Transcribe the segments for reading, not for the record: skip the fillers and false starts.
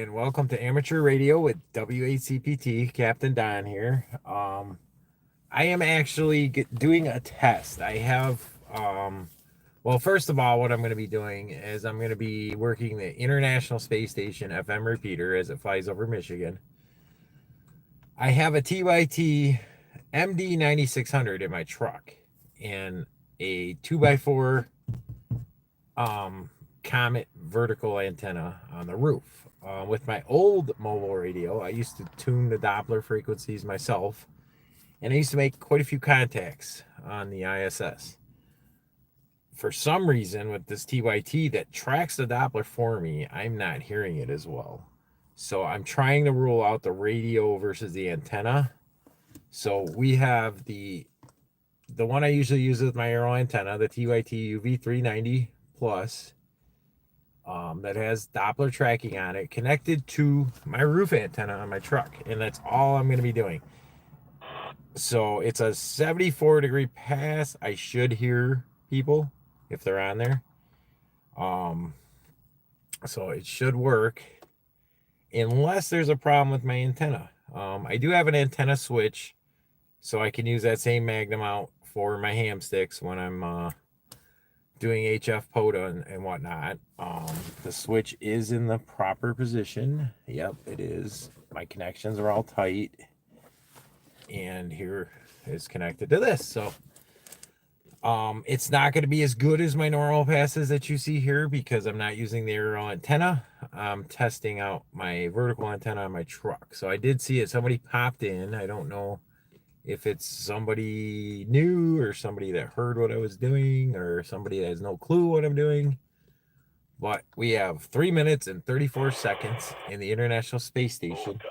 and welcome to Amateur Radio with WACPT. Captain Don here. I am actually doing a test. I have, well, first of all, what I'm going to be doing is I'm going to be working the International Space Station FM Repeater as it flies over Michigan. I have a TYT MD9600 in my truck and a 2x4 Comet vertical antenna on the roof. With my old mobile radio, I used to tune the Doppler frequencies myself, and I used to make quite a few contacts on the ISS. For some reason, with this TYT that tracks the Doppler for me, I'm not hearing it as well. So I'm trying to rule out the radio versus the antenna. So we have the one I usually use with my aero antenna, the TYT UV-390 Plus. That has Doppler tracking on it, connected to my roof antenna on my truck, and that's all I'm going to be doing. So it's a 74-degree pass. I should hear people if they're on there. So it should work unless there's a problem with my antenna. I do have an antenna switch, so I can use that same Magnum out for my ham sticks when I'm doing HF POTA and whatnot. The switch is in the proper position. Yep, it is. My connections are all tight, and here is connected to this. So it's not going to be as good as my normal passes that you see here because I'm not using the aerial antenna. I'm testing out my vertical antenna on my truck. So I did see it. Somebody popped in. I don't know if it's somebody new or somebody that heard what I was doing or somebody that has no clue what I'm doing. But we have 3 minutes and 34 seconds in the International Space Station.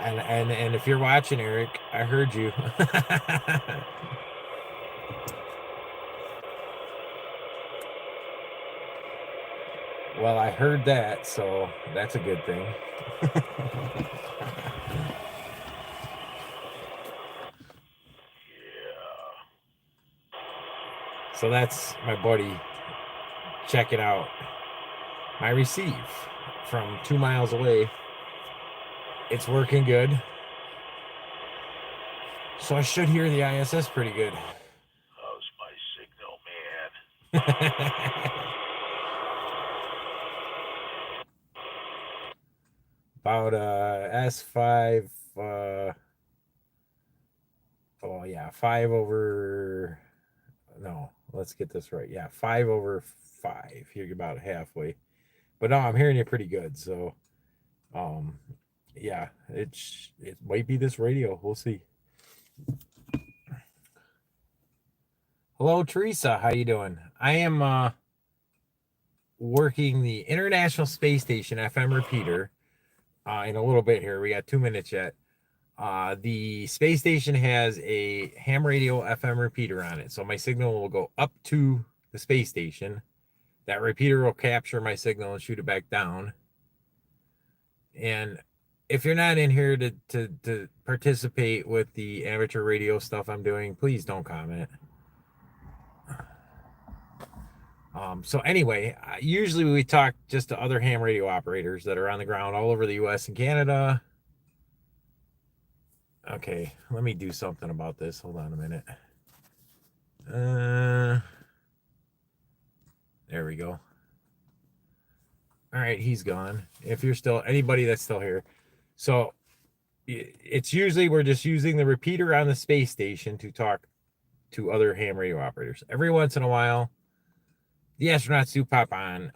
And if you're watching, Eric, I heard you. Well, I heard that, so that's a good thing. So that's my buddy checking out my receive from 2 miles away. It's working good. So I should hear the ISS pretty good. How's my signal, man? About S5, 5 over, no, let's get this right. Yeah, 5/5. You're about halfway. But no, I'm hearing it pretty good. So, yeah, it might be this radio. We'll see. Hello, Teresa. How you doing? I am working the International Space Station FM repeater in a little bit here. We got 2 minutes yet. The space station has a ham radio FM repeater on it. So my signal will go up to the space station. That repeater will capture my signal and shoot it back down. And if you're not in here to participate with the amateur radio stuff I'm doing, please don't comment. So anyway, usually we talk just to other ham radio operators that are on the ground all over the U.S. and Canada. Okay, let me do something about this. Hold on a minute. There we go. All right, he's gone. If you're still, anybody that's still here. So it's usually we're just using the repeater on the space station to talk to other ham radio operators. Every once in a while, the astronauts do pop on.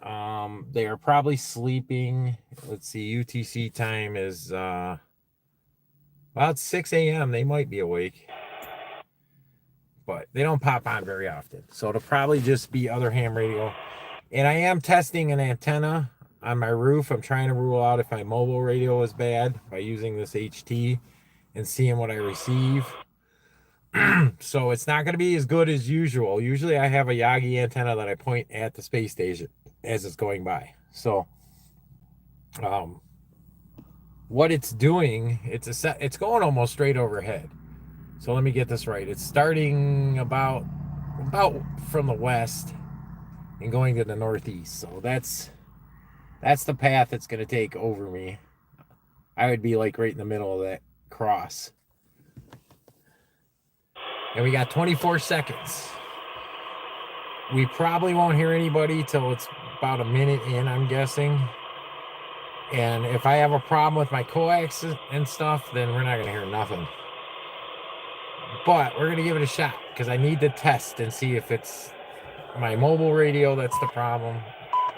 They are probably sleeping. Let's see, UTC time is about 6 a.m. They might be awake, but they don't pop on very often. So it'll probably just be other ham radio. And I am testing an antenna on my roof. I'm trying to rule out if my mobile radio is bad by using this HT and seeing what I receive. So it's not going to be as good as usual. Usually I have a Yagi antenna that I point at the space station as it's going by. So what it's doing, it's going almost straight overhead. So let me get this right. It's starting about from the west and going to the northeast. So that's That's the path it's going to take over me. I would be like right in the middle of that cross. And we got 24 seconds. We probably won't hear anybody till it's about a minute in, I'm guessing. And if I have a problem with my coax and stuff, then we're not going to hear nothing. But we're going to give it a shot because I need to test and see if it's my mobile radio that's the problem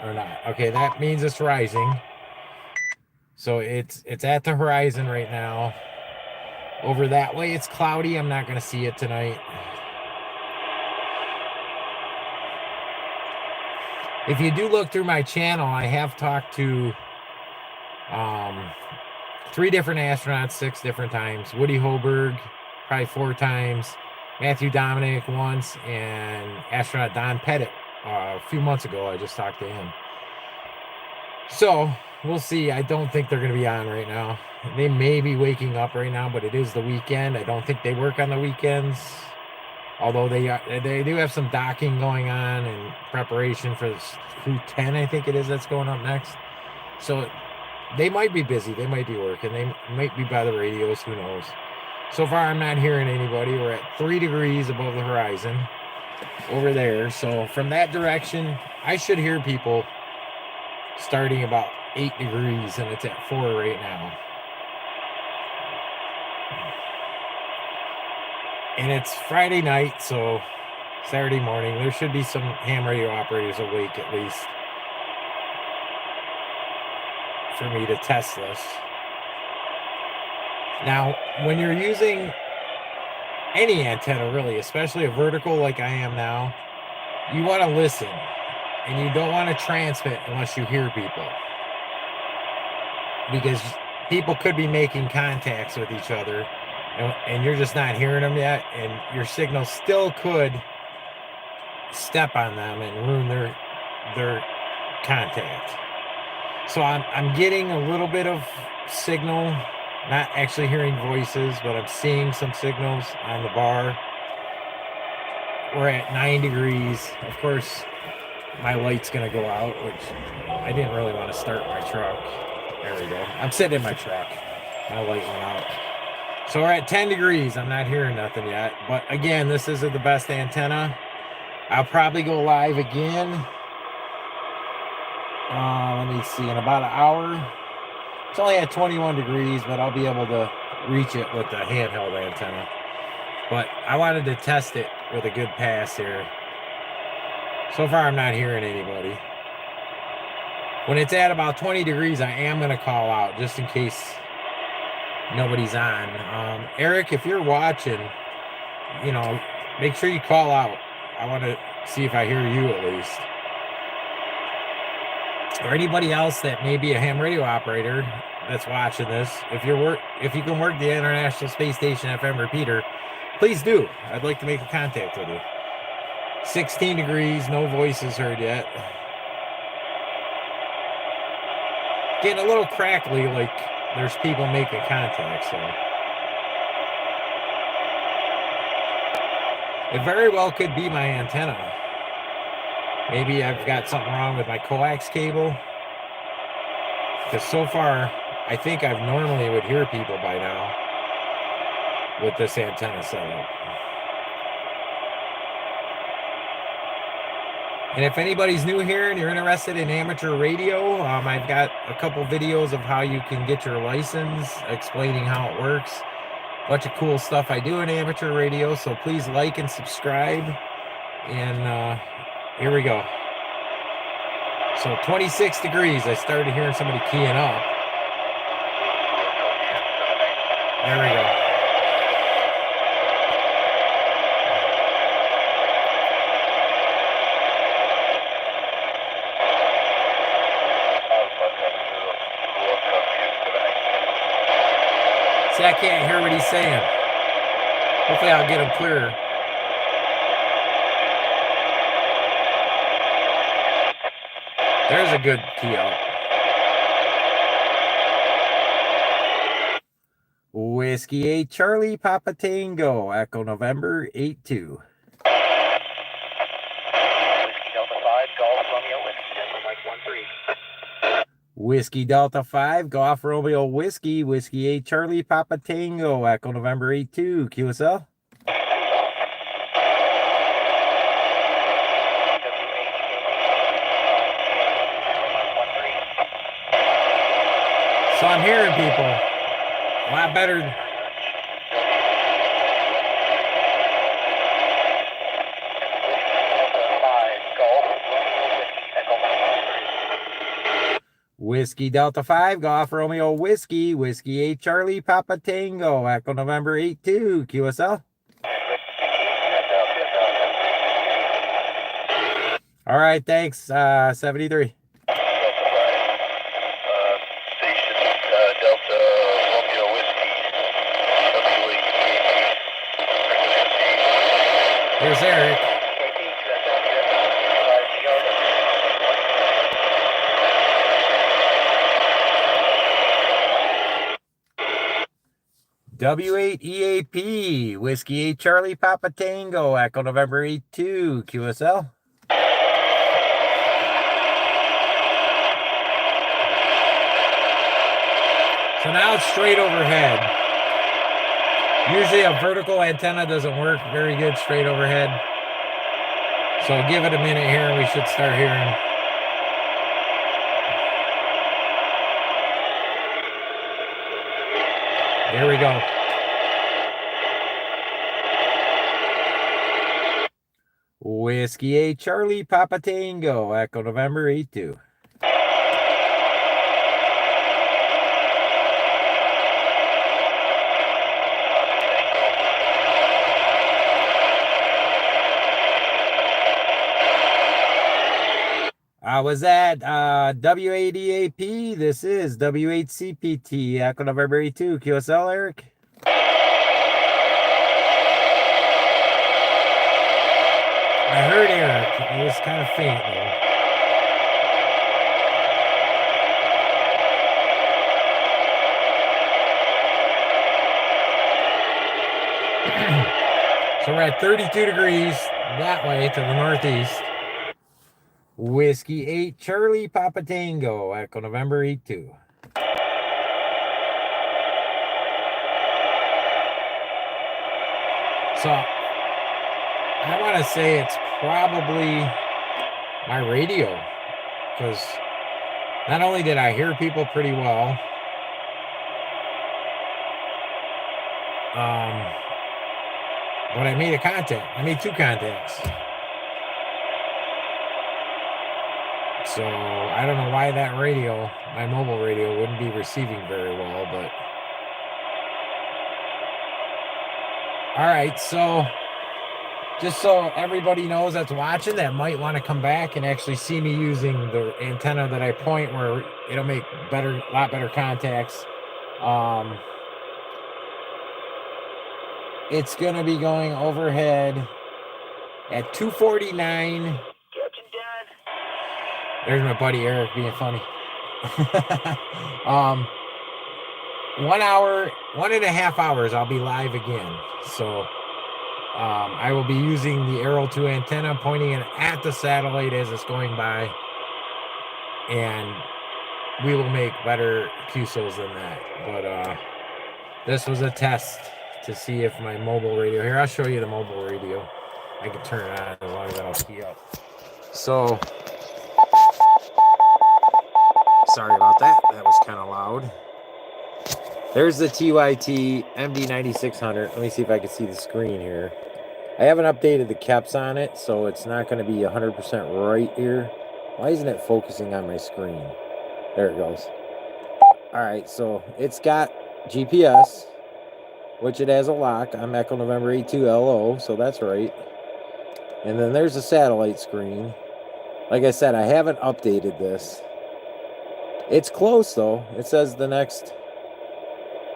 or not. Okay, that means it's rising. So it's at the horizon right now. Over that way, it's cloudy. I'm not going to see it tonight. If you do look through my channel, I have talked to 3 different astronauts 6 different times. Woody Hoberg, probably 4 times. Matthew Dominic once, and astronaut Don Pettit a few months ago. I just talked to him. So we'll see. I don't think they're going to be on right now. They may be waking up right now, but it is the weekend. I don't think they work on the weekends. Although they do have some docking going on and preparation for Crew 10, I think it is, that's going up next. So they might be busy. They might be working. They might be by the radios. Who knows? So far, I'm not hearing anybody. We're at 3 degrees above the horizon over there. So from that direction, I should hear people starting about 8 degrees, and it's at 4 right now. And it's Friday night, so Saturday morning. There should be some ham radio operators awake at least for me to test this. Now, when you're using any antenna, really, especially a vertical like I am now, you want to listen, and you don't want to transmit unless you hear people, because people could be making contacts with each other, and you're just not hearing them yet, and your signal still could step on them and ruin their contact. So I'm getting a little bit of signal, not actually hearing voices, but I'm seeing some signals on the bar. We're at 9 degrees. Of course, my light's gonna go out, which I didn't really want to start my truck. There we go. I'm sitting in my truck. My light went out. So we're at 10 degrees. I'm not hearing nothing yet. But again, this isn't the best antenna. I'll probably go live again. Let me see, in about an hour. It's only at 21 degrees, but I'll be able to reach it with the handheld antenna. But I wanted to test it with a good pass here. So far, I'm not hearing anybody. When it's at about 20 degrees, I am going to call out just in case nobody's on. Eric, if you're watching, make sure you call out. I want to see if I hear you at least. Or anybody else that may be a ham radio operator that's watching this. If you can work the International Space Station FM repeater, please do. I'd like to make a contact with you. 16 degrees, no voices heard yet. Getting a little crackly, like there's people making contact, so. It very well could be my antenna. Maybe I've got something wrong with my coax cable. Because so far, I think I normally would hear people by now with this antenna setup. And if anybody's new here and you're interested in amateur radio, I've got a couple videos of how you can get your license, explaining how it works. A bunch of cool stuff I do in amateur radio, so please like and subscribe. And here we go. So 26 degrees, I started hearing somebody keying up. There we go. See, I can't hear what he's saying. Hopefully I'll get him clearer. There's a good key out. Whiskey 8 Charlie Papa Tango, Echo November 82. Whiskey Delta 5, Golf Romeo, Whiskey Delta Mike 13. Whiskey Delta 5, Golf Romeo Whiskey, Whiskey 8 Charlie Papa Tango, Echo November 82, QSL. So I'm hearing people a lot better. Whiskey Delta 5, Golf Romeo Whiskey, Whiskey 8 Charlie Papa Tango, Echo November 82, QSL. All right, thanks, 73. Station Delta Romeo Whiskey. Here's Eric. W8 EAP, Whiskey 8 Charlie Papa Tango, Echo November 82, QSL. So now it's straight overhead. Usually a vertical antenna doesn't work very good straight overhead. So give it a minute here and we should start hearing. Here we go. Whiskey 8 Charlie Papa Tango, Echo November 82. I was at W8EAP. This is W8CPT, Echo November 82, QSL, Eric. I heard Eric. It was kind of faint, though. So we're at 32 degrees that way to the northeast. Whiskey 8 Charlie Papa Tango, Echo November 82. So I want to say it's probably my radio, because not only did I hear people pretty well, but I made a contact. I made 2 contacts. So I don't know why that radio, my mobile radio, wouldn't be receiving very well, but all right. So just so everybody knows that's watching that might want to come back and actually see me using the antenna that I point, where it'll make a lot better contacts. It's going to be going overhead at 249. There's my buddy Eric being funny. 1.5 hours, I'll be live again. So I will be using the Arrow 2 antenna, pointing it at the satellite as it's going by. And we will make better QSOs than that. But this was a test to see if my mobile radio, here, I'll show you the mobile radio. I can turn it on as long as I don't key up. So, sorry about that. That was kind of loud. There's the TYT MD9600. Let me see if I can see the screen here. I haven't updated the caps on it, so it's not going to be 100% right here. Why isn't it focusing on my screen? There it goes. All right, so it's got GPS, which it has a lock. I'm Echo November 82 LO, so that's right. And then there's a satellite screen. Like I said, I haven't updated this. It's close, though. It says the next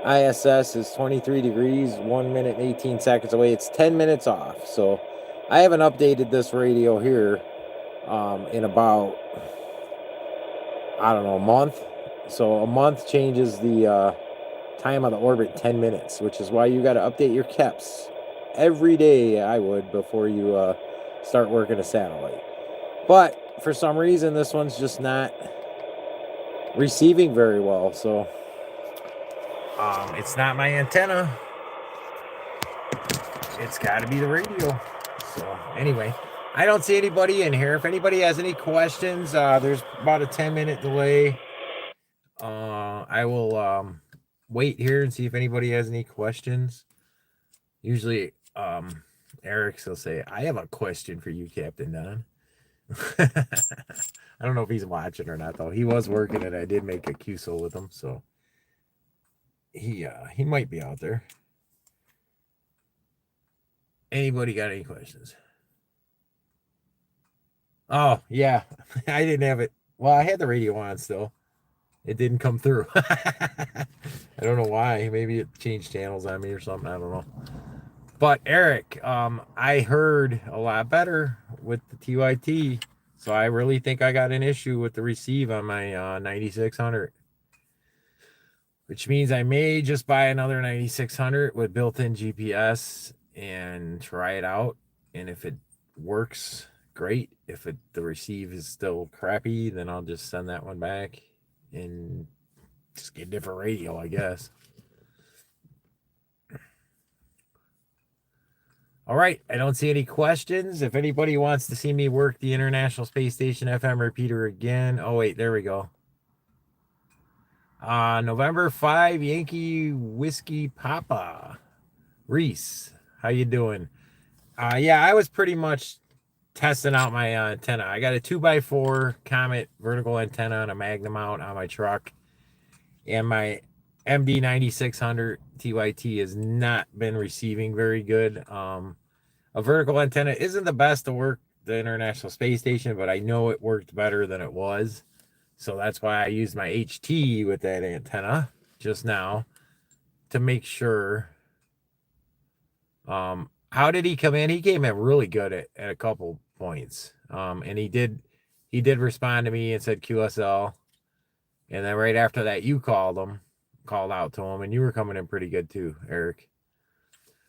ISS is 23 degrees, 1 minute and 18 seconds away. It's 10 minutes off. So I haven't updated this radio here in about, I don't know, a month. So a month changes the time on the orbit 10 minutes, which is why you got to update your caps every day, I would, before you start working a satellite. But for some reason, this one's just not receiving very well. So it's not my antenna. It's got to be the radio. So anyway, I don't see anybody in here. If anybody has any questions, there's about a 10-minute delay. I will wait here and see if anybody has any questions. Usually, Eric will say, "I have a question for you, Captain Don." I don't know if he's watching or not, though. He was working, and I did make a QSO with him, so he might be out there. Anybody got any questions? Oh, yeah. I didn't have it. Well, I had the radio on still. It didn't come through. I don't know why. Maybe it changed channels on me or something. I don't know. But Eric, I heard a lot better with the TYT. So I really think I got an issue with the receive on my 9600. Which means I may just buy another 9600 with built-in GPS and try it out. And if it works, great. If the receive is still crappy, then I'll just send that one back and just get a different radio, I guess. All right, I don't see any questions. If anybody wants to see me work the International Space Station FM repeater again. Oh, wait, there we go. November 5, Yankee Whiskey Papa. Reese, how you doing? Yeah, I was pretty much testing out my antenna. I got a 2x4 Comet vertical antenna and a Magnum mount on my truck. And my MD 9600 TYT has not been receiving very good. A vertical antenna isn't the best to work the International Space Station, but I know it worked better than it was. So that's why I used my HT with that antenna just now to make sure. How did he come in? He came in really good at a couple points. And he did respond to me and said QSL. And then right after that, you called out to him, and you were coming in pretty good too, Eric.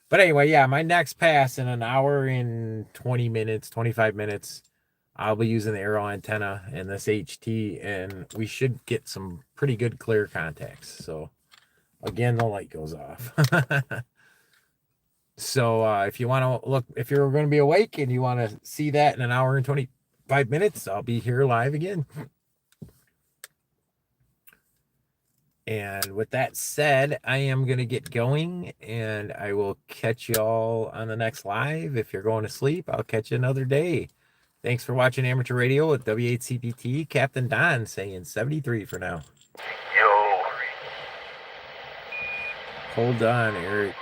But anyway, yeah, my next pass in an hour and 20 minutes, 25 minutes, I'll be using the Arrow antenna and this HT, and we should get some pretty good clear contacts. So again, the light goes off. So if you want to look, if you're going to be awake and you want to see that in an hour and 25 minutes, I'll be here live again. And with that said, I am going to get going, and I will catch you all on the next live. If you're going to sleep, I'll catch you another day. Thanks for watching Amateur Radio with W8CPT. Captain Don saying 73 for now. Yo. Hold on, Eric.